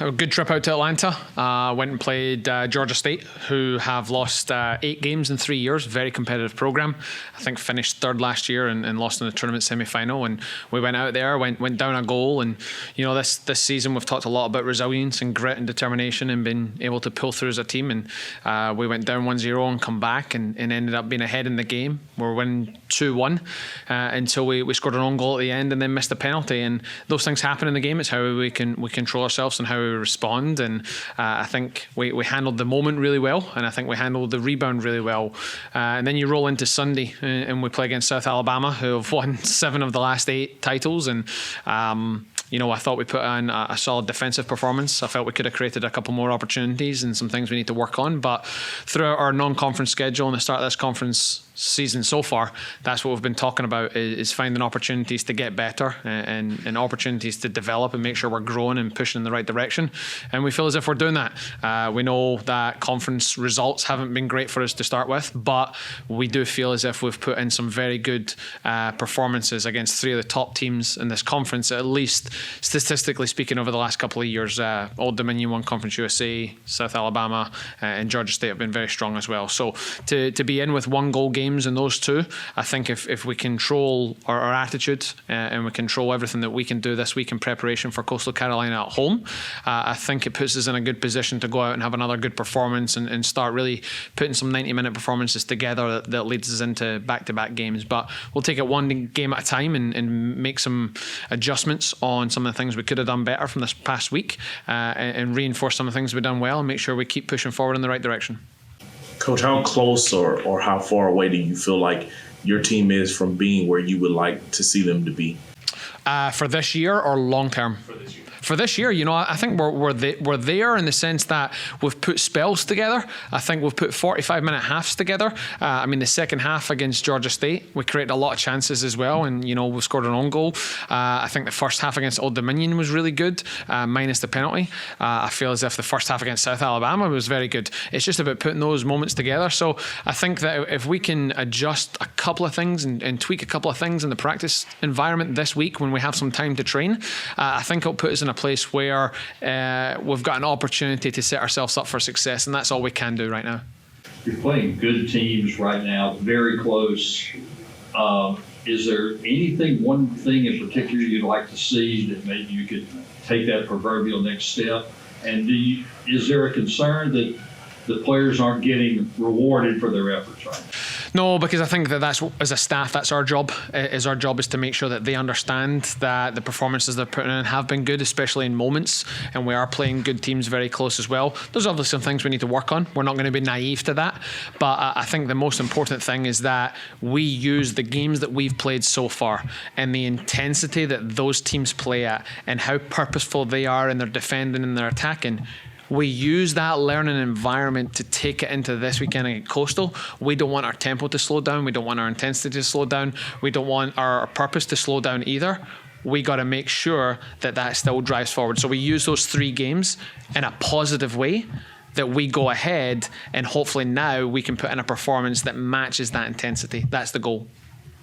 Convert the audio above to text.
A good trip out to Atlanta. Went and played Georgia State, who have lost 8 games in 3 years. Very competitive program. I think finished third last year and lost in the tournament semi-final. And we went out there, went down a goal. And you know, this season we've talked a lot about resilience and grit and determination and been able to pull through as a team. And we went down 1-0 and come back and ended up being ahead in the game. We're winning 2-1 until we scored an own goal at the end and then missed a penalty. And those things happen in the game. It's how we control ourselves and how we respond. And I think we handled the moment really well, and I think we handled the rebound really well. And then you roll into Sunday and we play against South Alabama, who have won 7 of the last 8 titles. And you know, I thought we put in a solid defensive performance. I felt we could have created a couple more opportunities and some things we need to work on. But throughout our non-conference schedule and the start of this conference season so far, that's what we've been talking about, is finding opportunities to get better and opportunities to develop and make sure we're growing and pushing in the right direction. And we feel as if we're doing that. We know that conference results haven't been great for us to start with, but we do feel as if we've put in some very good performances against 3 of the top teams in this conference, at least statistically speaking, over the last couple of years. Old Dominion won Conference USA, South Alabama and Georgia State have been very strong as well. So to be in with 1 goal games in those 2, I think if we control our attitude and we control everything that we can do this week in preparation for Coastal Carolina at home, I think it puts us in a good position to go out and have another good performance and start really putting some 90-minute performances together that leads us into back-to-back games. But we'll take it one game at a time and make some adjustments on some of the things we could have done better from this past week and reinforce some of the things we've done well and make sure we keep pushing forward in the right direction. Coach, how close or how far away do you feel like your team is from being where you would like to see them to be? For this year or long term? For this year, you know, I think we're there in the sense that we've put spells together. I think we've put 45-minute halves together. I mean, the second half against Georgia State, we created a lot of chances as well, and you know, we scored an own goal. I think the first half against Old Dominion was really good, minus the penalty. I feel as if the first half against South Alabama was very good. It's just about putting those moments together. So I think that if we can adjust a couple of things and tweak a couple of things in the practice environment this week when we have some time to train, I think it'll put us in a place where we've got an opportunity to set ourselves up for success, and that's all we can do right now. You're playing good teams right now, very close. Is there one thing in particular you'd like to see that maybe you could take that proverbial next step? And is there a concern that the players aren't getting rewarded for their efforts right now? No, because I think that's as a staff, that's our job. Our job is to make sure that they understand that the performances they're putting in have been good, especially in moments, and we are playing good teams very close as well. There's obviously some things we need to work on. We're not going to be naive to that, but I think the most important thing is that we use the games that we've played so far and the intensity that those teams play at and how purposeful they are in their defending and their attacking. We use that learning environment to take it into this weekend against Coastal. We don't want our tempo to slow down. We don't want our intensity to slow down. We don't want our purpose to slow down either. We got to make sure that still drives forward. So we use those 3 games in a positive way, that we go ahead and hopefully now we can put in a performance that matches that intensity. That's the goal.